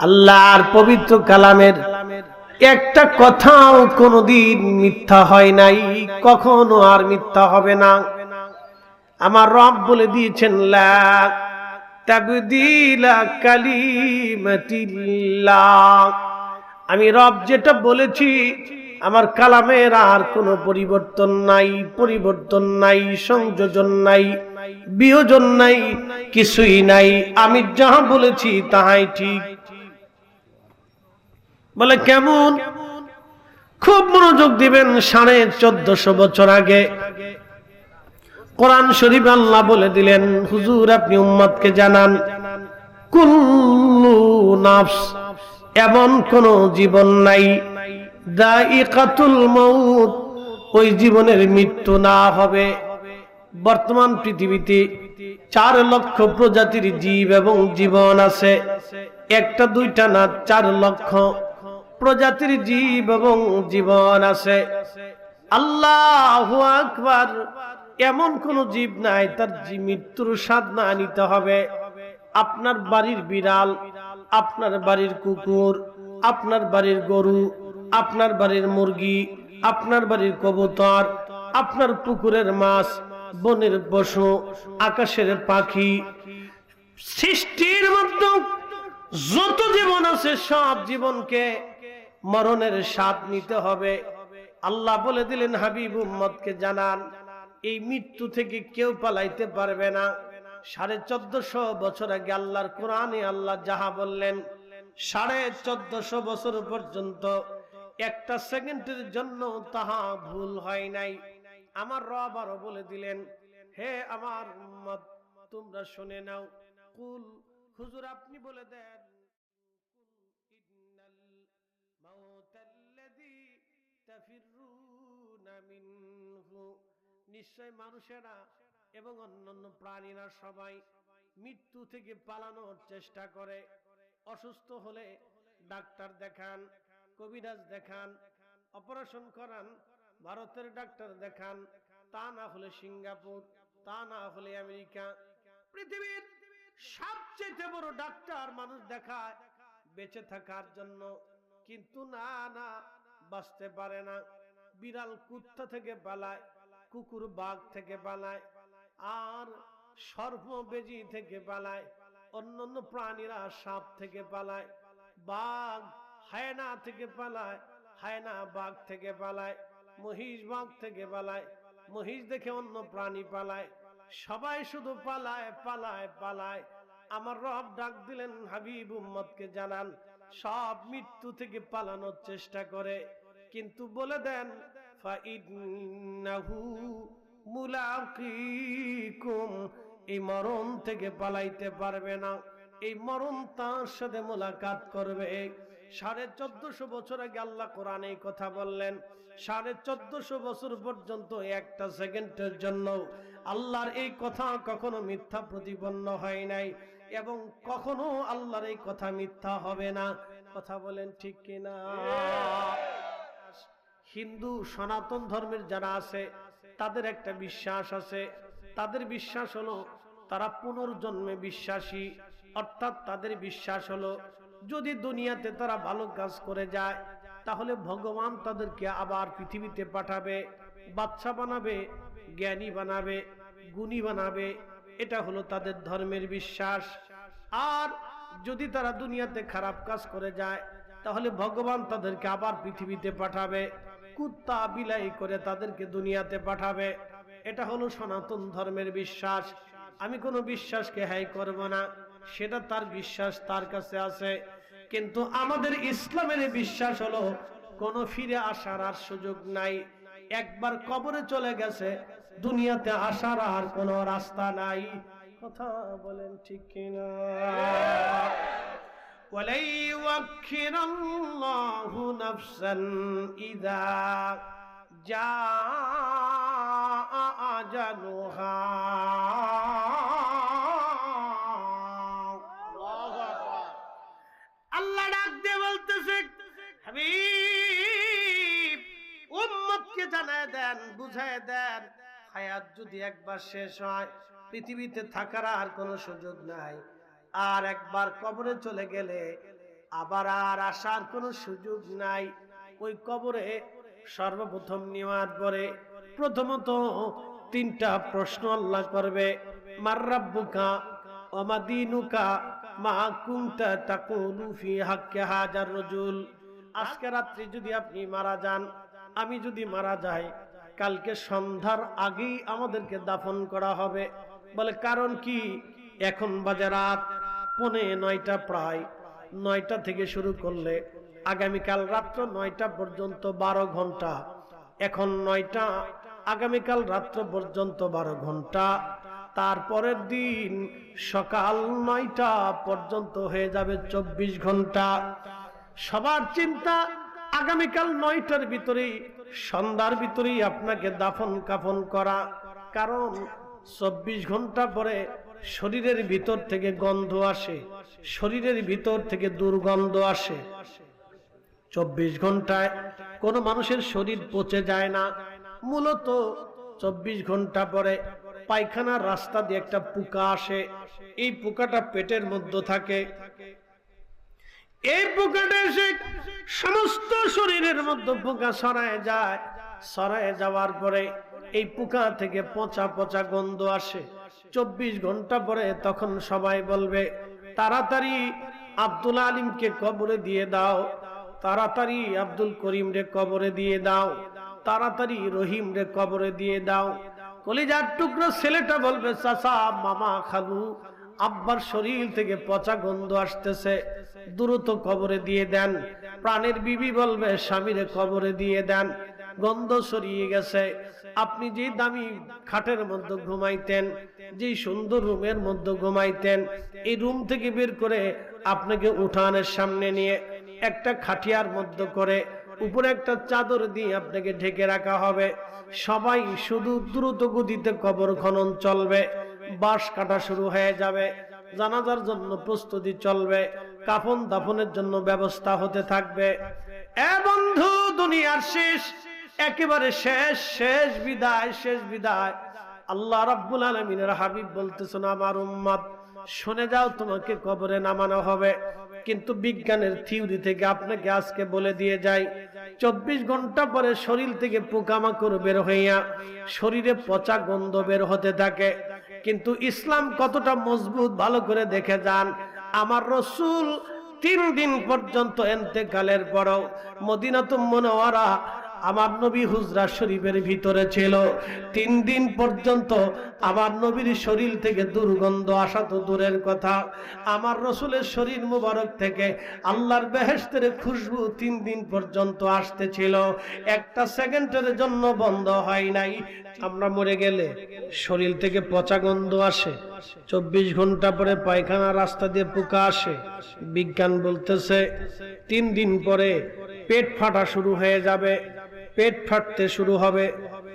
আল্লাহর পবিত্র কালামের একটা কথাও কোনোদিন মিথ্যা হয় নাই, কখনো আর মিথ্যা হবে না। আমার রব বলে দিয়েছেন লা তাবদীলা কালিমাতিল্লাহ। আমি রব যেটা বলেছি আমার কালামের আর কোনো পরিবর্তন নাই, পরিবর্তন নাই, সংযোজন নাই, বিয়োজন নাই, কিছুই নাই। আমি যাহা বলেছি তাহাই ঠিক। বলে কেমন? খুব মনোযোগ দিবেন। 1450 বছর আগে কোরআন শরীফ আল্লাহ বলে দিলেন, হুজুর আপনি উম্মতকে জানান, কুল্লু নাফস, এমন কোন জীবন নাই, দাইকাতুল মউত, ওই জীবনের মৃত্যু না হবে। বর্তমান পৃথিবীতে 4 লক্ষ প্রজাতির জীব এবং জীবন আছে। একটা দুইটা না, 4 লক্ষ প্রজাতির জীব এবং জীবন আছে। আল্লাহু আকবার। এমন কোন জীব নাই তার মৃত্যুর স্বাদ না নিতে হবে। আপনার বাড়ির বিড়াল, আপনার বাড়ির কুকুর, আপনার বাড়ির গরু, আপনার বাড়ির মুরগি, আপনার বাড়ির কবুতর, আপনার পুকুরের মাছ, বনের পশু, আকাশের পাখি, সৃষ্টির মধ্যে যত জীবন আছে সব জীবনকে মরণের স্বাদ নিতে হবে। আল্লাহ বলে দিলেন, হাবিব উম্মতকে জানান, এই মৃত্যু থেকে কেউ পালাইতে পারবে না। 1450 বছর আগে আল্লাহর কোরআনে আল্লাহ যাহা বললেন, 1450 বছর পর্যন্ত একটা সেকেন্ডের জন্য তাহা ভুল হয় নাই। আমার রব আরো বলে দিলেন, হে আমার উম্মত তোমরা শুনে নাও, কুল, হুজুর আপনি বলে দেন, ইন্নাল মাউতাল্লাযী তাফিরুনা মিনহু, নিশ্চয় মানুষেরা এবং অন্যান্য প্রাণীরা সবাই মৃত্যু থেকে পালানোর চেষ্টা করে। অসুস্থ হলে ডাক্তার দেখান, কবিরাজ দেখান, অপারেশন করান, ভারতের ডাক্তার দেখান, তা না হলে সিঙ্গাপুর, তা না হলে আমেরিকা। পৃথিবীর সবচেয়ে বড় ডাক্তার মানুষ দেখায় বেঁচে থাকার জন্য, কিন্তু না না, বাঁচতে পারে না। বিড়াল কুত্তা থেকে পালায়, কুকুর বাঘ থেকে পালায়, আর সর্প বেজি থেকে পালায়, অন্যান্য প্রাণীরা সাপ থেকে পালায়, বাঘ হায়না থেকে পালায়, হায়না বাঘ থেকে পালায়, মহিষ বাঘ থেকে পালায়, মহিষ দেখে অন্য প্রাণী পালায়। সবাই শুধু পালায় পালায় পালায়। আমার রব ডাক দিলেন, হাবিব উম্মতকে জানান, সব মৃত্যু থেকে পালানোর চেষ্টা করে, কিন্তু বলে দেন ফাইন্নাহু মুলাকিকুম, এই মরণ থেকে পালাইতে পারবে না, এই মরণ তার সাথে মোলাকাত করবে। 1450 বছর আগে আল্লাহ কোরআনে এই কথা বললেন। 1450 বছর পর্যন্ত একটা সেকেন্ডের জন্য আল্লাহর এই কথা কখনো মিথ্যা প্রতিপন্ন হয় নাই, এবং কখনো আল্লাহর এই কথা মিথ্যা হবে না। কথা বলেন ঠিক কিনা? হিন্দু সনাতন ধর্মের যারা আছে তাদের একটা বিশ্বাস আছে। তাদের বিশ্বাস হলো তারা পুনর্জন্মে বিশ্বাসী, অর্থাৎ তাদের বিশ্বাস হলো যদি দুনিয়াতে তারা ভালো কাজ করে যায় তাহলে ভগবান তাদেরকে আবার পৃথিবীতে পাঠাবে, বাদশা বানাবে, জ্ঞানী বানাবে, গুণী বানাবে। এটা হলো তাদের ধর্মের বিশ্বাস। আর যদি তারা দুনিয়াতে খারাপ কাজ করে যায় তাহলে ভগবান তাদেরকে আবার পৃথিবীতে পাঠাবে, কুত্তা বিলাই করে তাদেরকে দুনিয়াতে পাঠাবে। এটা হলো সনাতন ধর্মের বিশ্বাস। আমি কোনো বিশ্বাসকে হাই করব না, সেটা তার বিশ্বাস, তার কাছে আছে। কিন্তু আমাদের ইসলামের বিশ্বাস হলো কোনো ফিরে আসার আর সুযোগ নাই। একবার কবরে চলে গেছে, দুনিয়াতে আসার আর কোনো রাস্তা নাই। কথা বলেন ঠিক কিনা? ওয়ালাই ওয়াক্খিরাল্লাহু নাফসান ইযা জাআ আজালুহা। আল্লাহ ডাক দিয়ে বলতেছে, হাবিব উম্মতকে জানায় দেন, বুঝায় দেন, হায়াত যদি একবার শেষ হয় পৃথিবীতে থাকার আর কোনো সুযোগ নাই। আর একবার কবরে চলে গেলে আবার আর আসার কোনো সুযোগ নাই। ওই কবরে সর্বপ্রথম নেওয়ার পরে প্রথমত 3টা প্রশ্ন আল্লাহ করবে। মার রাব্বুকা ওয়া মা দীনুকা মা কুনতা তাকুলু ফি হাক্কি হাজার রাজুল। আজকে রাত্রি যদি আপনি মারা যান, আমি যদি মারা যাই, কালকে সন্ধ্যার আগেই আমাদেরকে দাফন করা হবে। বলে কারণ কি? এখন বাজে রাত 8:45, প্রায় 9টা থেকে শুরু করলে আগামীকাল রাত্র 9টা পর্যন্ত 12 ঘন্টা। এখন 9টা, আগামীকাল রাত্র পর্যন্ত 12 ঘন্টা, তারপরের দিন সকাল 9টা পর্যন্ত হয়ে যাবে 24 ঘন্টা। সবার চিন্তা আগামীকাল 9টার ভিতরেই, সন্ধ্যার ভিতরেই আপনাকে দাফন কাফন করা। কারণ 24 ঘন্টা পরে শরীরের ভিতর থেকে গন্ধ আসে, শরীরের ভিতর থেকে দুর্গন্ধ আসে। 24 ঘন্টায় কোনো মানুষের শরীর পচে যায় না। মূলত 24 ঘন্টা পরে পায়খানার রাস্তা দিয়ে একটা পোকা আসে। এই পোকাটা পেটের মধ্যে থাকে। এই পোকাটা এসে সমস্ত শরীরের মধ্যে পোকা ছড়ায় যায়। ছড়ায় যাওয়ার পরে এই পোকা থেকে পচা পচা গন্ধ আসে। 24 ঘন্টা পরে তখন সবাই বলবে, তাড়াতাড়ি আব্দুল আলিমকে কবরে দিয়ে দাও, তাড়াতাড়ি আব্দুল করিম রে কবরে দিয়ে দাও, তাড়াতাড়ি রহিম রে কবরে দিয়ে দাও। কলিজার টুকরো ছেলেটা বলবে, চাচা, মামা, খালু, আব্বার শরীর থেকে পচা গন্ধ আসতেছে, দ্রুত কবরে দিয়ে দেন। প্রাণের বিবি বলবে, স্বামীরে কবরে দিয়ে দেন, গন্ধ সরিয়ে গেছে। আপনি যে দামি খাটের মধ্যে ঘুমাইতেন, যে সুন্দর রুমের মধ্যে ঘুমাইতেন, এই রুম থেকে বের করে আপনাকে উঠানের সামনে নিয়ে একটা খাটিয়ার মধ্যে করে উপরে একটা চাদর দিয়ে আপনাকে ঢেকে রাখা হবে। সবাই শুধু দ্রুত গতিতে কবর খনন চলবে, বাঁশ কাটা শুরু হয়ে যাবে, জানাজার জন্য প্রস্তুতি চলবে, কাফন দাফনের জন্য ব্যবস্থা হতে থাকবে। এ বন্ধু, দুনিয়ার শেষ, একেবারে শেষ, শেষ বিদায়, শেষ বিদায়। আল্লাহ রাব্বুল আলামিনের হাবিব বলতেছেন, আমার উম্মত শুনে যাও, তোমাকে কবরে নামানো হবে। কিন্তু বিজ্ঞানের থিওরি থেকে আপনাকে আজকে বলে দিয়ে যাই, 24 ঘন্টা পরে শরীর থেকে পোকামাকড় বের হইয়া শরীরে পচা গন্ধ বের হতে থাকে। কিন্তু ইসলাম কতটা মজবুত ভালো করে দেখে যান। আমার রাসূল 3 দিন পর্যন্ত ইন্তেকালের পরও মদিনাতুল মুনাওয়ারা আমার নবী হুজরা শরীফের ভিতরে ছিল। 3 দিন পর্যন্ত আমার নবীর শরীর থেকে দুর্গন্ধ আসা তো দূরের কথা, আমার রাসূলের শরীর মুবারক থেকে আল্লাহর বেহেশতের খুশবু 3 দিন পর্যন্ত আসতেছিল। একটা সেকেন্ডের জন্য বন্ধ হয় নাই। আমরা মরে গেলে শরীর থেকে পচা গন্ধ আসে, 24 ঘন্টা পরে পায়খানা রাস্তা দিয়ে পোকা আসে। বিজ্ঞান বলতেছে 3 দিন পরে পেট ফাটা শুরু হয়ে যাবে, পেট ফাটতে শুরু হবে।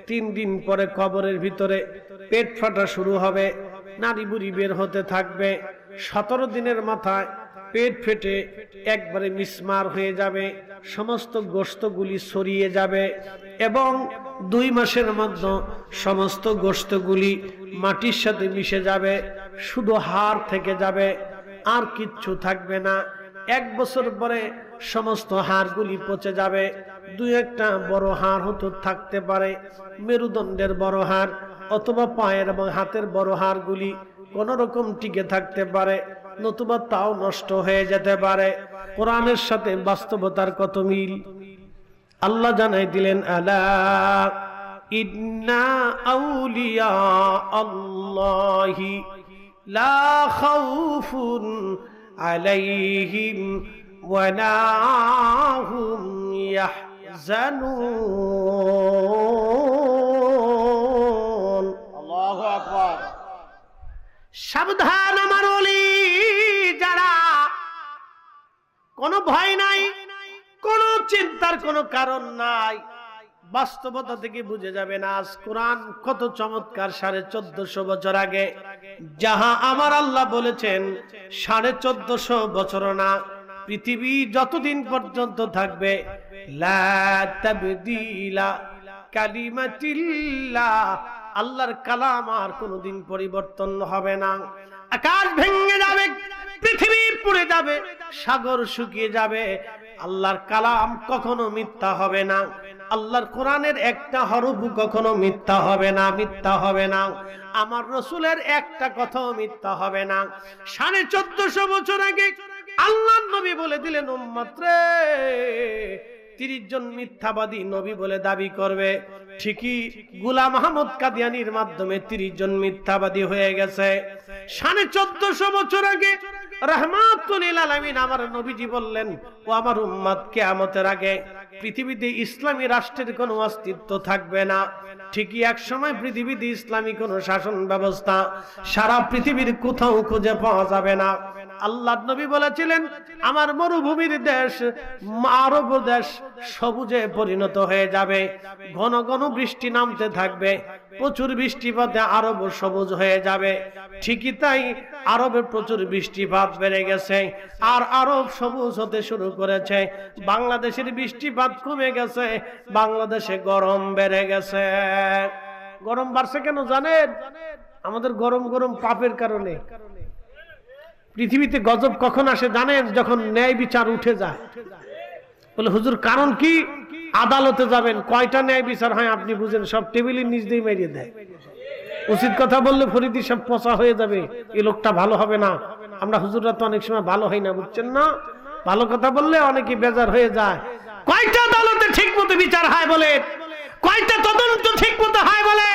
3 দিন পরে কবরের ভিতরে পেট ফাটা শুরু হবে, নাড়ি বুড়ি বের হতে থাকবে। 17 দিনের মাথায় পেট ফেটে একবারে মিসমার হয়ে যাবে, সমস্ত গোশতগুলি ছড়িয়ে যাবে এবং 2 মাসের মধ্যে সমস্ত গোশতগুলি মাটির সাথে মিশে যাবে, শুধু হাড় থেকে যাবে, আর কিচ্ছু থাকবে না। 1 বছর পরে সমস্ত হাড়গুলি পচে যাবে। 2-1টা বড় হাড় হতো থাকতে পারে, মেরুদণ্ডের বড় হাড় অথবা পায়ের এবং হাতের বড় হাড়গুলি কোন রকম টিকে থাকতে পারে, নতুবা তাও নষ্ট হয়ে যেতে পারে। কোরআনের সাথে বাস্তবতার কত মিল আল্লাহ জানাই দিলেন, আলা ইন্না আউলিয়া আল্লাহি লা খাউফুন আলাইহিম ওয়ালা হুম ইয়াহজানুন। আল্লাহু আকবার। সাবধান আমার ওলি যারা, কোনো ভয় নাই, কোনো চিন্তার কোনো কারণ নাই। বাস্তবতা থেকে বুঝে যাবেন আজ কোরআন কত চমৎকার। 1450 বছর আগে যাহা আমার আল্লাহ বলেছেন, 1450 বছর না, পৃথিবী যতদিন পর্যন্ত থাকবে, লা তাবদীলা কালিমাতিল্লাহ, আল্লাহর কালাম আর কোনদিন পরিবর্তন হবে না। আকাশ ভেঙে যাবে, পৃথিবী পুড়ে যাবে, সাগর শুকিয়ে যাবে, আল্লাহর কালাম কখনো মিথ্যা হবে না, আল্লাহর কোরআনের একটা হরফ কখনো মিথ্যা হবে না, মিথ্যা হবে না। আমার রাসূলের একটা কথাও মিথ্যা হবে না। 1450 বছর আগে আল্লাহর নবী বলে দিলেন, উম্মত রে 30 জন মিথ্যাবাদী নবী বলে দাবি করবে। ঠিকই গোলাম আহমদ কাদিয়ানীর মাধ্যমে 30 জন মিথ্যাবাদী হয়ে গেছে। 1450 বছর আগে রাহমাতুল লিল আলামিন আমার নবীজি বললেন, ও আমার উম্মত, কিয়ামতের আগে পৃথিবীতে ইসলামী রাষ্ট্রের কোনো অস্তিত্ব থাকবে না। ঠিকই এক সময় পৃথিবীতে ইসলামী কোন শাসন ব্যবস্থা সারা পৃথিবীর কোথাও খুঁজে পাওয়া যাবে না। আল্লাহর নবী বলেছিলেন, আমার মরুভূমির দেশ আরব দেশ সবুজে পরিণত হয়ে যাবে, ঘন ঘন বৃষ্টি নামতে থাকবে, প্রচুর বৃষ্টিপাতে আরব সবুজ হয়ে যাবে। ঠিকই তাই, আরবে প্রচুর বৃষ্টিপাত বেড়ে গেছে আর আরব সবুজ হতে শুরু করেছে। বাংলাদেশের বৃষ্টিপাত কমে গেছে, বাংলাদেশে গরম বেড়ে গেছে। গরম বাড়ছে কেন জানেন? আমাদের গরম গরম পাপের কারণে। পৃথিবীতে গজব কখন আসে জানেন? যখন ন্যায় বিচার উঠে যায়। বলে হুজুর কারণ কি? আদালতে যাবেন, কয়টা ন্যায় বিচার হয় আপনি বুঝেন? সব টেবিলের নিচ দিয়ে মেরিয়ে দেয়। উচিত কথা বললে ফরিদি সব পচা হয়ে যাবে, এই লোকটা ভালো হবে না। আমরা হুজুররা তো অনেক সময় ভালো হই না, বুঝছেন না? ভালো কথা বললে অনেকে বেজার হয়ে যায়। কয়টা আদালতে ঠিক মতো বিচার হয় বলে? কয়টা তদন্ত ঠিক মতো হয় বলে?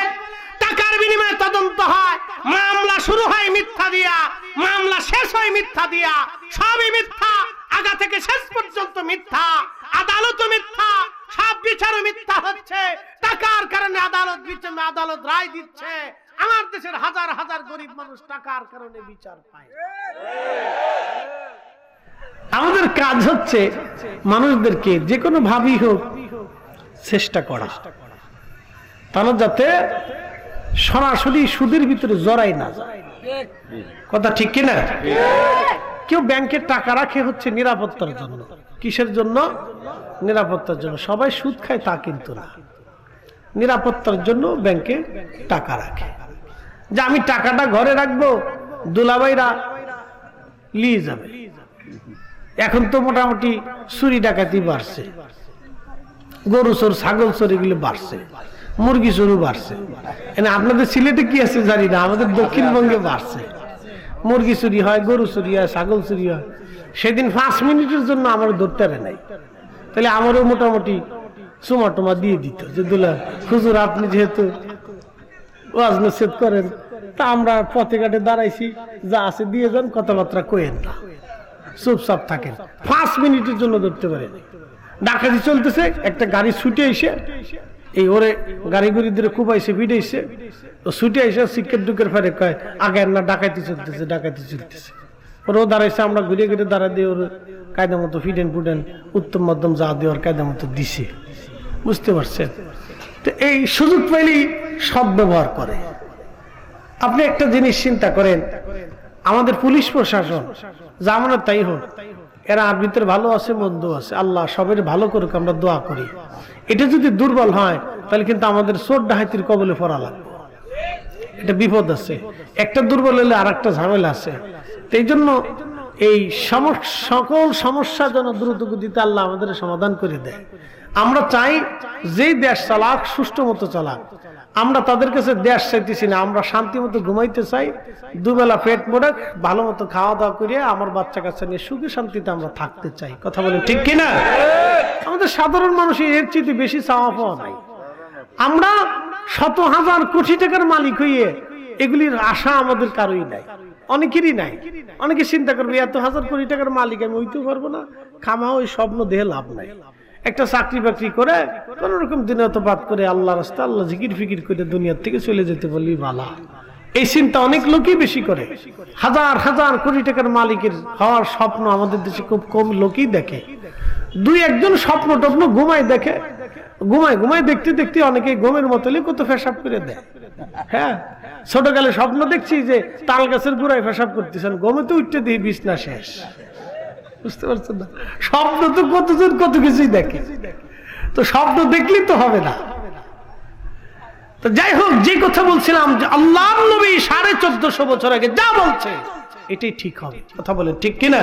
টাকার বিনিময়ে তদন্ত হয়, মামলা শুরু হয় মিথ্যা দিয়া, মামলা শেষ হয় মিথ্যা দিয়া, সবই মিথ্যা, আগা থেকে শেষ পর্যন্ত মিথ্যা, আদালত মিথ্যা, সব বিচারও মিথ্যা হচ্ছে। টাকার কারণে আদালত রায় দিচ্ছে। আমার দেশের হাজার হাজার গরিব মানুষ টাকার কারণে বিচার পায়। আমাদের কাজ হচ্ছে মানুষদেরকে যে কোনো ভাবেই হোক চেষ্টা করা, তাহলে যাতে সরাসরি সুদের ভিতরে জড়াই না যায়। কথা ঠিক কিনা? কেউ ব্যাংকে টাকা রাখে হচ্ছে নিরাপত্তার জন্য। কিসের জন্য? নিরাপত্তার জন্য। সবাই সুদ খায় তা কিন্তু না, নিরাপত্তার জন্য ব্যাংকে টাকা রাখে। যে আমি টাকাটা ঘরে রাখবো, দুলাভাইরা নিয়ে যাবে। এখন তো মোটামুটি চুরি ডাকাতি বাড়ছে, গরু চোর ছাগল চোর এগুলো বাড়ছে, মুরগি চোরও বাড়ছে। আপনাদের সিলেটে কি আছে জানি না, আমাদের দক্ষিণবঙ্গে বাড়ছে। মুরগি চুরি হয়, গরু চুরি হয়, ছাগল চুরি হয়। সেদিন 5 মিনিটের জন্য আমার ধরতে পারে নাই, তাহলে আমারও মোটামুটি চুমা টুমা দিয়ে দিত যে দুলা হুজুর আপনি যেহেতু ওয়াজ নসিহত করেন, তা আমরা পথে ঘাটে দাঁড়াইছি, যা আছে দিয়ে যান, কথাবার্তা কইেন না, চুপচাপ থাকেন। 5 মিনিটের জন্য ধরতে পারে নাই। ডাকাতি চলতেছে, একটা গাড়ি ছুটে এসে এই ওরে গাড়ি গুড়িদের কুপাইছে, ভিড়াইছে, ও ছুটে এসে সিকেট ডুকের ফেরে কয় আগে না ডাকাতি চলতেছে, ডাকাতি চলতেছে। ওরাও দাঁড়াইছে, আমরা ঘুরে ঘুরে দাঁড়া দিয়ে ওর কায়দা মতো ফিডেন ফুডেন উত্তম মধ্যম যা দিয়ে ওর কায়দা মতো দিছে। বুঝতে পারছেন? তো এই সুযোগ পেলেই সব ব্যবহার করে। আপনি একটা জিনিস চিন্তা করেন, আমাদের পুলিশ প্রশাসন যেমন তাই হোক, এরা আর ভিতরে ভালো আছে মন্দ আছে, আল্লাহ সবের ভালো করুক, আমরা দোয়া করি। এটা যদি দুর্বল হয় তাহলে কিন্তু আমাদের চোর ডাকাতির কবলে পড়া লাগবে, এটা বিপদ আছে। একটা দুর্বল হলে আর একটা ঝামেলা আছে। এই জন্য এই সকল সমস্যা যেন দ্রুত গতিতে আল্লাহ আমাদের সমাধান করে দেয়। আমরা চাই যেই দেশ চালাক সুষ্ঠু মতো চালাক। আমরা তাদের কাছে দেশ চাইতেছি না, আমরা শান্তি মতো ঘুমাইতে চাই, দুবেলা পেট মোড়ক ভালো মতো খাওয়া দাওয়া করে আমার বাচ্চা কাচ্চা নিয়ে সুখে শান্তিতে আমরা থাকতে চাই। কথা বলেন ঠিক কিনা? আমাদের সাধারণ মানুষের এর চেয়ে বেশি চাওয়া পাওয়া নাই। আমরা শত হাজার কোটি টাকার মালিক হইয়ে এগুলির আশা আমাদের কারোই নাই, অনেকেরই নাই। অনেকে চিন্তা করবে এত হাজার কোটি টাকার মালিক আমি হইতে পারবো না, খামা ওই স্বপ্ন দেহে লাভ নাই। একটা চাকরি বাকরি করে কোন রকম দিনতবাদ করে আল্লাহ রাস্তা আল্লাহ জিকির ফিকির করে দুনিয়ার থেকে চলে যেতে বললেই ভালো। এই চিন্তা অনেক লোকই বেশি করে। হাজার হাজার কোটি টাকার মালিকের হওয়ার স্বপ্ন আমাদের দেশে খুব কম লোকই দেখে। 2-1 স্বপ্ন টপ্ন ঘুমায় দেখে, ঘুমায় দেখতে দেখতে অনেকে ঘুমের মতলে কত পেশাব করে দেয়। হ্যাঁ, ছোটকালে স্বপ্ন দেখছি যে তাল গাছের গোড়ায় পেশাব করতেছেন, ঘুমে তো উঠতে দিয়ে বিছনা শেষ। বুঝতে পারছেন না? স্বপ্ন তো কতজন কত কিছুই দেখে, তো স্বপ্ন দেখলেই তো হবে না। তো যাই হোক, যে কথা বলছিলাম যে আল্লাহর নবী 1450 বছর আগে যা বলছে এটাই ঠিক হবে। কথা বলেন ঠিক কিনা?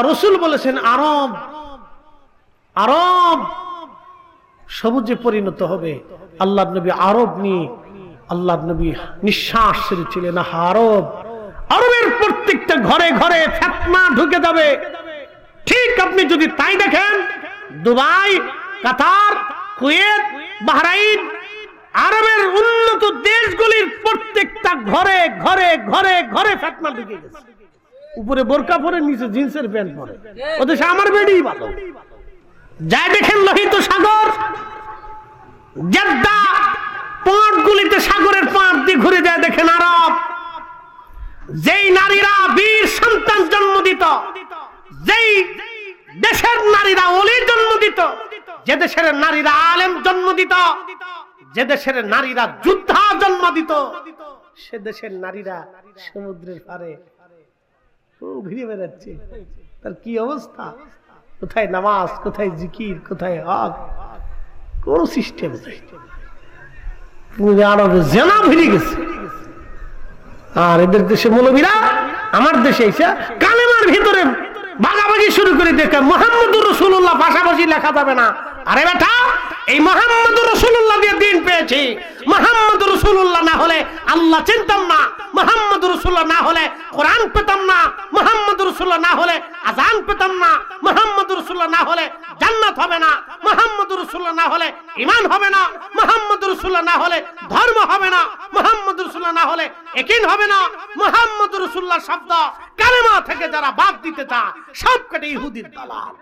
রাসূল বলেছেন আরব আরব সবুজে পরিণত হবে। আল্লাহর নবী আরব নিয়ে আল্লাহর নবী নিঃশ্বাস ছেড়েছিলেন। আরব আরবের প্রত্যেকটা ঘরে ঘরে ফিতনা ঢুকে যাবে। ঠিক আপনি যদি তাই দেখেন, দুবাই, কাতার, কুয়েত, বাহরাইন, আরবের উন্নত দেশগুলির প্রত্যেকটা ঘরে ঘরে ঘরে ঘরে ফিতনা ঢুকে গেছে। উপরে বোরকা পরে, নিচে জিন্সের প্যান্ট পরে। ওদের আমার বেডি ভালো। যা দেখেন লোহিত সাগর, জেদ্দা পথগুলিতে সাগরের পাড় দিয়ে ঘুরে যায় দেখেন আরব। যেই নারীরা বীর সন্তান জন্ম দিত, যেই দেশের নারীরা ওলি জন্ম দিত, যে দেশের নারীরা আলেম জন্ম দিত, যে দেশের নারীরা যোদ্ধা জন্ম দিত, সে দেশের নারীরা সমুদ্রের পারে ঘুরে বেড়াচ্ছে। তার কি অবস্থা? কোথায় নামাজ, কোথায় জিকির, কোথায় হক, কোন সিস্টেম নেই। আরবে জেনা ভরে গেছে। আর এদের দেশে মৌলবীরা আমার দেশে এসে কালেমার ভিতরে ভাগাভাগি শুরু করে দেখে মুহাম্মদুর রাসূলুল্লাহ পাশাপাশি লেখা যাবে না। আরে বেটা, এই মুহাম্মদুর রাসূলুল্লাহ দিয়ে দিন পেয়েছি। মুহাম্মদুর রাসূলুল্লাহ না হলে আল্লাহ চিনতাম না, মুহাম্মদুর রাসূলুল্লাহ না হলে কোরআন পেতাম না, মুহাম্মদুর রাসূলুল্লাহ না হলে আযান পেতাম না, মুহাম্মদুর রাসূলুল্লাহ না হলে জান্নাত হবে না, মুহাম্মদুর রাসূলুল্লাহ না হলে ঈমান হবে না, মুহাম্মদুর রাসূলুল্লাহ না হলে ধর্ম হবে না, মুহাম্মদুর রাসূলুল্লাহ না হলে ইয়াকিন হবে না। মুহাম্মদুর রাসূলুল্লাহ শব্দ কালেমা থেকে যারা বাদ দিতে চায় সব কেটে ইহুদির দালাল।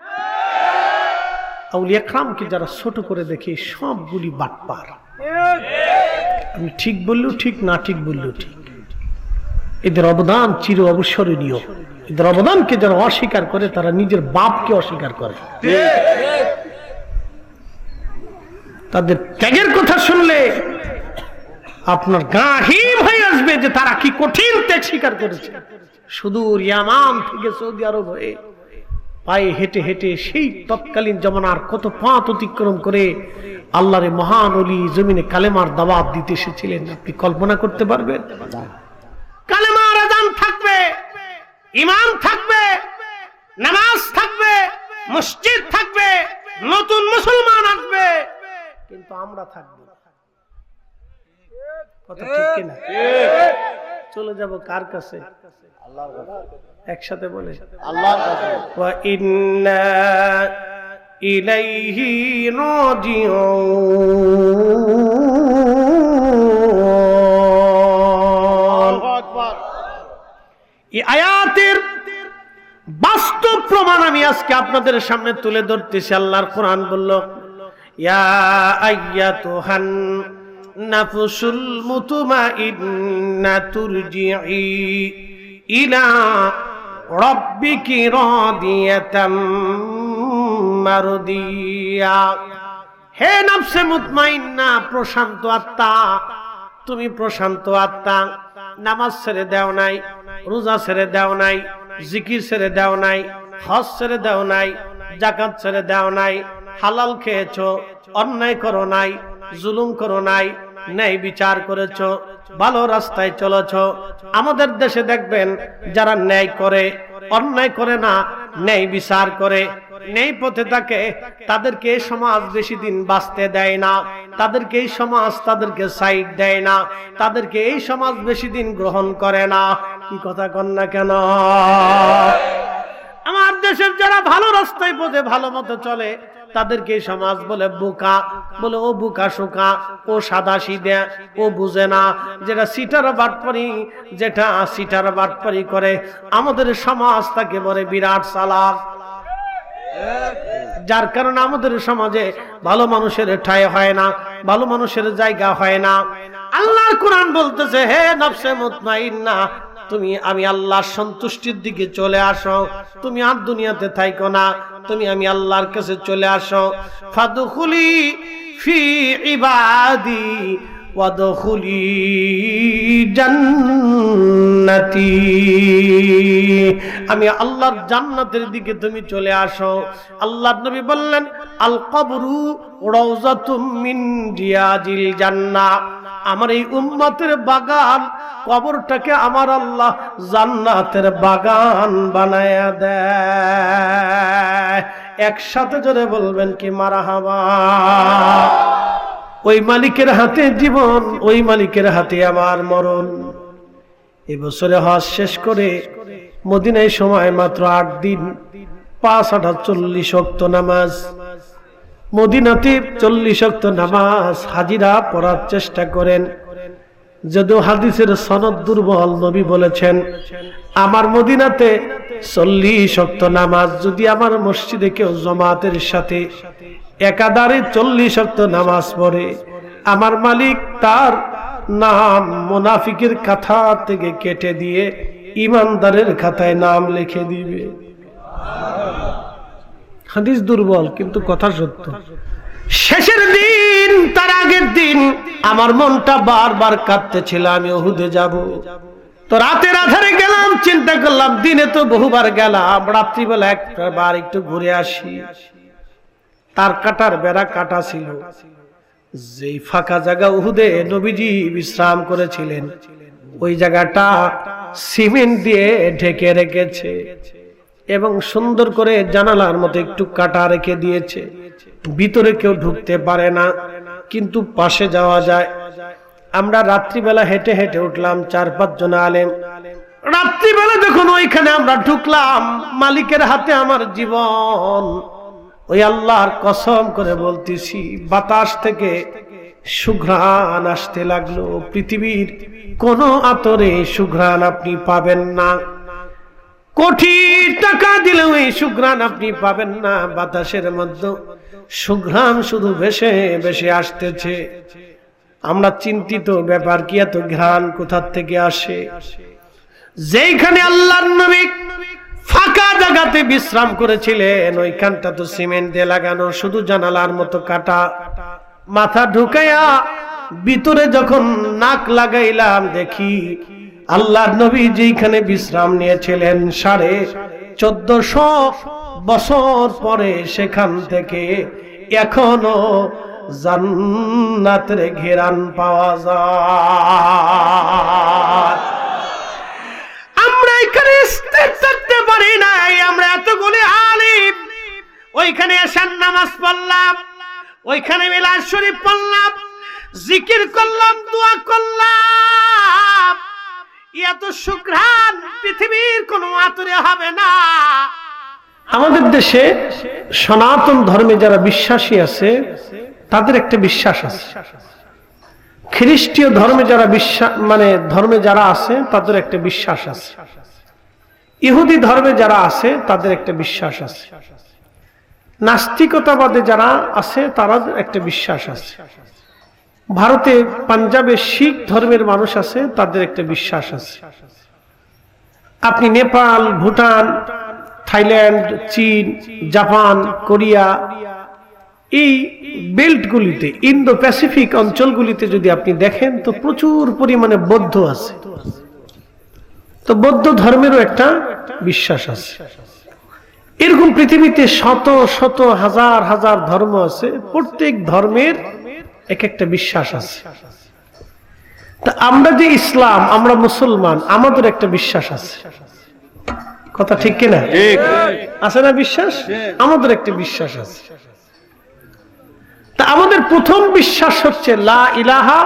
আউলিয়া کرامকে যারা ছোট করে দেখে সবগুলি বাটপার। আমি ঠিক বললেও ঠিক, না ঠিক বললেও ঠিক। এদের অবদান চির অবিস্মরণীয়। এদের অবদানকে যারা অস্বীকার করে তারা নিজের বাপকে অস্বীকার করে। তাদের ত্যাগের কথা শুনলে আপনার গা হিম হয়ে আসবে যে তারা কি কঠিন ত্যাগ স্বীকার করেছে। সুদূর ইয়ামান থেকে সৌদি আরব হয়ে পায়ে হেঁটে হেঁটে সেই তৎকালীন জমানার কত পথ অতিক্রম করে আল্লাহর মহান ওলি জমিনে কালেমার দাওয়াত দিতে এসেছিলেন। আপনি কল্পনা করতে পারবেন? কালেমার আযান থাকবে, ঈমান থাকবে, নামাজ থাকবে, মসজিদ থাকবে, নতুন মুসলমান আসবে, কিন্তু আমরা থাকব না। কথা ঠিক কিনা? চলে যাব কার কাছে? আল্লাহর কাছে। একসাথে বলে আল্লাহর কাছে। ওয়া ইন্না ইলাইহি রাজিউন। এই আয়াতের বাস্তব প্রমাণ আমি আজকে আপনাদের সামনে তুলে ধরতেছি। আল্লাহর কোরআন বলল, ইয়া আইয়াতুহান নাফসুল মুতমাইন্না তুরজিই ইলা রাব্বিকি রাদিয়াতাম মারদিয়া। হে নফসে মুতমাইন্না, প্রশান্ত আত্মা, তুমি প্রশান্ত আত্মা। নামাজ ছেড়ে দাও নাই, রোজা ছেড়ে দাও নাই, জিকির ছেড়ে দাও নাই, হজ ছেড়ে দাও নাই, যাকাত ছেড়ে দাও নাই, হালাল খেয়েছো, অন্যায় করো নাই, জুলুম করো নাই, ন্যায় বিচার করেছো, ভালো রাস্তায় চলেছো। আমাদের দেশে দেখবেন যারা ন্যায় করে, অন্যায় করে না, ন্যায় বিচার করে, ন্যায় পথে থাকে, তাদেরকে এই সমাজ বেশি দিন বাঁচতে দেয় না, তাদেরকে এই সমাজ তাদেরকে সাইড দেয় না, তাদেরকে এই সমাজ বেশি দিন গ্রহণ করে না। কি কথা কন না কেন? আমার দেশের যারা ভালো রাস্তায় পথে ভালো মতো চলে তাদেরকে সমাজ বলে বোকা, বলে ও বোকা শোকা, ও সাদা সিধা, ও বুঝে না। যেটা সিটার বাটপারি, যেটা সিটার বাটপারি করে আমাদের সমাজ তাকে বলে বিরাট চালাক। যার কারণে আমাদের সমাজে ভালো মানুষের ঠাঁই হয় না, ভালো মানুষের জায়গা হয় না। আল্লাহর কোরআন বলতেছে, হে নফসে মুতমাইন্না, তুমি আমি আল্লাহর সন্তুষ্টির দিকে চলে আসো। তুমি আর দুনিয়াতে থাইকো না, তুমি আমি আল্লাহর কাছে চলে আসো। ফাদখুলি ফি ইবাদি ওয়াদখুলি জান্নাতি। আমি আল্লাহর জান্নাতের দিকে তুমি চলে আসো। আল্লাহর নবী বললেন, আল কবরু রাউযাতুম মিন রিয়াজিল জান্নাহ। আমার এই উম্মতের বাগান, কবরটাকে আমার আল্লাহ জান্নাতের বাগান বানায়া দেয়। একসাথে জোরে বলবেন কি মারহাবা। ওই মালিকের হাতে জীবন, ওই মালিকের হাতে আমার মরণ। এবছরে হজ শেষ করে মদিনায় সময় মাত্র 8 দিন, 5-8 40 ওয়াক্ত নামাজ। মদিনাতে 40 ওয়াক্ত নামাজ হাজিরা পড়ার চেষ্টা করেন। যদিও হাদিসের সনদ দুর্বল, নবী বলেছেন আমার মদিনাতে 40 ওয়াক্ত নামাজ যদি আমার মসজিদে কেউ জামাতের সাথে একাধারে 40 ওয়াক্ত নামাজ পড়ে, আমার মালিক তার নাম মুনাফিকের খাতা থেকে কেটে দিয়ে ইমানদারের খাতায় নাম লিখে দিবে। হাদিস দুর্বল কিন্তু কথা সত্য। শেষের দিন, তার আগের দিন আমার মনটা বারবার কাঁদতেছিল আমি উহুদে যাব। তো রাতের আধারে গেলাম, চিন্তা করলাম দিনে তো বহুবার গেলাম, রাত্রিবেলা একবার একটু ঘুরে আসি। তার কাটার বেড়া কাটা ছিল। যেই ফাঁকা জায়গা উহুদে নবীজি বিশ্রাম করেছিলেন, ওই জায়গাটা সিমেন্ট দিয়ে ঢেকে রেখেছে এবং সুন্দর করে জানালার মতো একটু কাটা রেখে দিয়েছে। ভিতরে কেউ ঢুকতে পারে না, কিন্তু পাশে যাওয়া যায়। আমরা রাত্রিবেলা হেঁটে হেঁটে উঠলাম, 4-5 জন আলেম। রাত্রিবেলা যখন ওইখানে আমরা ঢুকলাম, মালিকের হাতে আমার জীবন। ওই আল্লাহর কসম করে বলতেছি, বাতাস থেকে সুঘ্রাণ আসতে লাগলো। পৃথিবীর কোন আতরে সুঘ্রাণ আপনি পাবেন না, কোটি টাকা দিলেও এই সুঘ্রাণ আপনি পাবেন না। বাতাসের মধ্যে সুঘ্রাণ শুধু ভেসে ভেসে আসতেছে। আমরা চিন্তিত, ব্যাপার কি, এত ঘ্রাণ কোথা থেকে আসে? যেইখানে আল্লাহর নবী ফাঁকা জায়গাতে বিশ্রাম করেছিলেন, ওইখানটা তো সিমেন্ট দিয়ে লাগানো, শুধু জানালার মতো কাটা। মাথা ঢুকাইয়া ভিতরে যখন নাক লাগাইলাম, দেখি আল্লাহর নবী যেখানে বিশ্রাম নিয়েছিলেন 1450 বছর পরে, সেখান থেকে এখনো জান্নাতের ঘেরান পাওয়া যায়। আমরা এখানে স্থির থাকতে পারি নাই। আমরা এতগুলি আলিম ওইখানে এশার নামাজ পড়লাম, ওইখানে মিলাদ শরীফ পড়লাম, জিকির করলাম, দোয়া করলাম। এত সুঘ্রাণ পৃথিবীর কোন আতরে হবে না। আমাদের দেশে সনাতন ধর্মে যারা বিশ্বাসী আছে, তাদের একটা বিশ্বাস আছে। খ্রিস্টীয় ধর্মে যারা ধর্মে যারা আছে, তাদের একটা বিশ্বাস আছে। ইহুদি ধর্মে যারা আছে, তাদের একটা বিশ্বাস আছে। নাস্তিকতাবাদে যারা আছে, তারা একটা বিশ্বাস আছে। ভারতে পাঞ্জাবে শিখ ধর্মের মানুষ আছে, তাদের একটা বিশ্বাস আছে। আপনি নেপাল, ভুটান, থাইল্যান্ড, চীন, জাপান, কোরিয়া, এই বেল্টগুলিতে, ইন্দো প্যাসিফিক অঞ্চলগুলিতে যদি আপনি দেখেন, তো প্রচুর পরিমাণে বৌদ্ধ আছে। তো বৌদ্ধ ধর্মেরও একটা বিশ্বাস আছে। এরকম পৃথিবীতে শত শত হাজার হাজার ধর্ম আছে, প্রত্যেক ধর্মের এক একটা বিশ্বাস আছে। তা আমরা যে ইসলাম, আমরা মুসলমান, আমাদের একটা বিশ্বাস আছে। কথা ঠিক কিনা? আছে না বিশ্বাস? আমাদের একটা বিশ্বাস আছে। তা আমাদের প্রথম বিশ্বাস হচ্ছে লা ইলাহা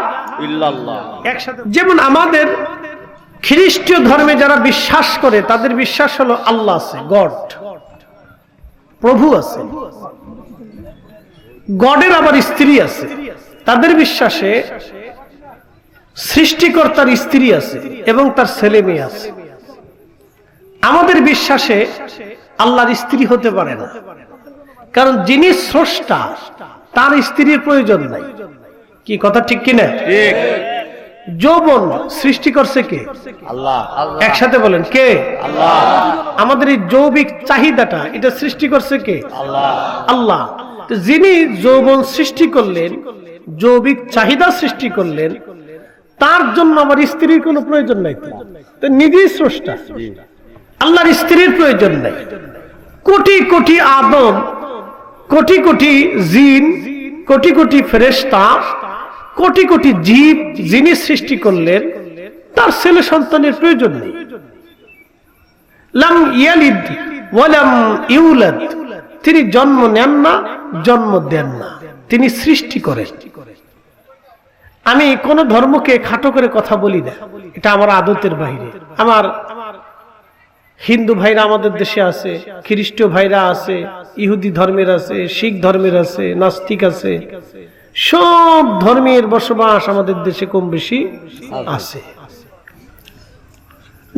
ইল্লাল্লাহ, একসাথে। যেমন আমাদের খ্রিস্টীয় ধর্মে যারা বিশ্বাস করে, তাদের বিশ্বাস হলো আল্লাহ আছে, গড, প্রভু আছে। গডের আবার স্ত্রী আছে। তাদের বিশ্বাসে সৃষ্টিকর্তার স্ত্রী আছে এবং তার ছেলে মেয়ে আছে। আমাদের বিশ্বাসে আল্লাহর স্ত্রী হতে পারে না, কারণ যিনি স্রষ্টা, তার স্ত্রীর প্রয়োজন নাই। কি কথা ঠিক কিনা? ঠিক। যৌবন সৃষ্টি করছে কে? আল্লাহ। একসাথে বলেন, কে? আল্লাহ। আমাদের এই যৌবিক চাহিদাটা, এটা সৃষ্টি করছে কে? আল্লাহ। আল্লাহ। যিনি যৌবন সৃষ্টি করলেন, যৌবিক চাহিদা সৃষ্টি করলেন, তার জন্য আমার স্ত্রীর কোনো প্রয়োজন নাই। তো নিজেই স্রষ্টা, আল্লাহর স্ত্রীর প্রয়োজন নাই। কোটি কোটি আদম, কোটি কোটি জিন, কোটি কোটি ফেরেশতা, কোটি কোটি জীব যিনি সৃষ্টি করলেন, তার ছেলে সন্তানের প্রয়োজন নেই। লাম ইয়ালিদ ওয়া লাম ইউলাদ, তিনি জন্ম নেন না, জন্ম দেন না, তিনি সৃষ্টি করেন। আমি কোন ধর্মকে খাটো করে কথা বলি না, এটা আমার আদতের বাইরে। আমার হিন্দু ভাইরা আমাদের দেশে আছে, খ্রিস্টীয় ভাইরা আছে, ইহুদি ধর্মের আছে, শিখ ধর্মের আছে, নাস্তিক আছে, সব ধর্মের বসবাস আমাদের দেশে কম বেশি আছে।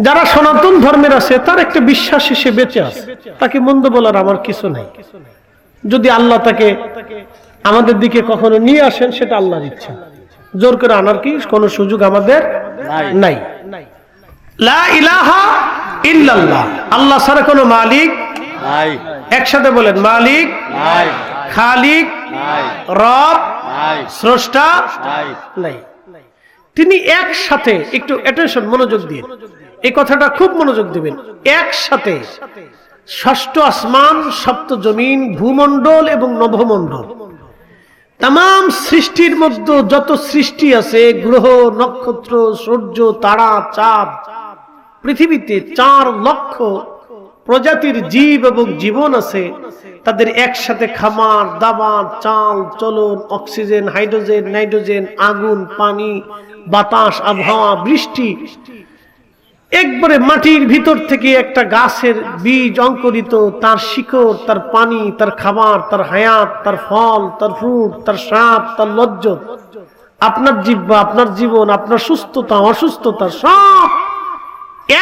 যারা সনাতন ধর্মের আছে তার একটা বিশ্বাস সে বেঁচে আছে, তাকে মন্দ বলার আমার কিছু নাই। যদি আল্লাহ তাকে আমাদের দিকে কখনো নিয়ে আসেন, সেটা আল্লাহর ইচ্ছা, জোর করে আনার কি কোনো সুযোগ আমাদের নাই। লা ইলাহা ইল্লাল্লাহ, আল্লাহ ছাড়া কোনো মালিক নাই। একসাথে বলেন, মালিক নাই, খালিক নাই, রব নাই, স্রষ্টা নাই। তিনি একসাথে, একটু অ্যাটেনশন, মনোযোগ দিয়ে এই কথাটা খুব মনোযোগ দিবেন, একসাথে ষষ্ঠ আসমান, সপ্ত জমিন, ভূমণ্ডল এবং নভমণ্ডল, তাম সৃষ্টির মধ্যে যত সৃষ্টি আছে, গ্রহ, নক্ষত্র, সূর্য, তারা, চাঁদ, পৃথিবীতে 4 লক্ষ প্রজাতির জীব এবং জীবন আছে, তাদের একসাথে খামার, দাবার, চাল, চলন, অক্সিজেন, হাইড্রোজেন, নাইট্রোজেন, আগুন, পানি, বাতাস, আবহাওয়া, বৃষ্টি, একবারে মাটির ভিতর থেকে একটা গাছের বীজ অঙ্কুরিত, তার শিকড়, তার পানি, তার খাবার, তার হায়াত, তার ফল, তার ফ্রুট, তার স্বাদ, তার লজ্জত, আপনার জিহ্বা, আপনার জীবন, আপনার সুস্থতা, অসুস্থতা, সব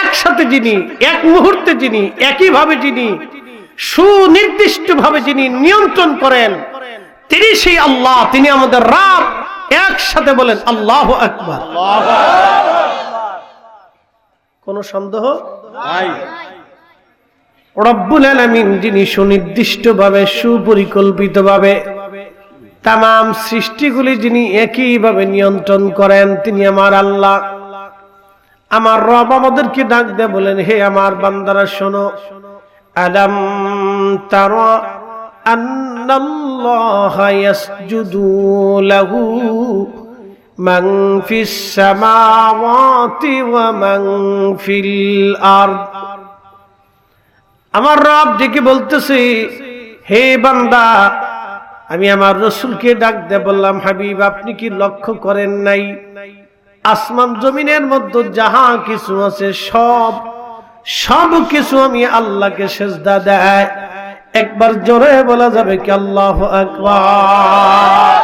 একসাথে যিনি, এক মুহূর্তে যিনি, একইভাবে যিনি, সুনির্দিষ্টভাবে যিনি নিয়ন্ত্রণ করেন, তিনি সেই আল্লাহ, তিনি আমাদের রব। একসাথে বলেন আল্লাহু আকবার। কোন সন্দেহ নাই। রব্বুল আলামিন যিনি সুনির্দিষ্টভাবে, সুপরিকল্পিতভাবে তাম সৃষ্টিগুলি যিনি একইভাবে নিয়ন্ত্রণ করেন, তিনি আমার আল্লাহ, আমার রব। আমাদেরকে ডাক দেয়া বলেন, হে আমার বান্দারা শোনো, আলাম তারা আন্নাল্লাহা ইয়াসজুদু লাহু মান ফিস সামাওয়াতি ওয়া মান ফিল আরদ। আমার রব ডেকে বলতেছে, হে বান্দা, আমি আমার রাসূলকে ডাক দিয়ে বললাম, হাবিব, আপনি কি লক্ষ্য করেন নাই আসমান জমিনের মধ্যে যাহা কিছু আছে, সব কিছু আমি আল্লাহকে সিজদা দেয়। একবার জোরে বলা যাবে কি আল্লাহু আকবার।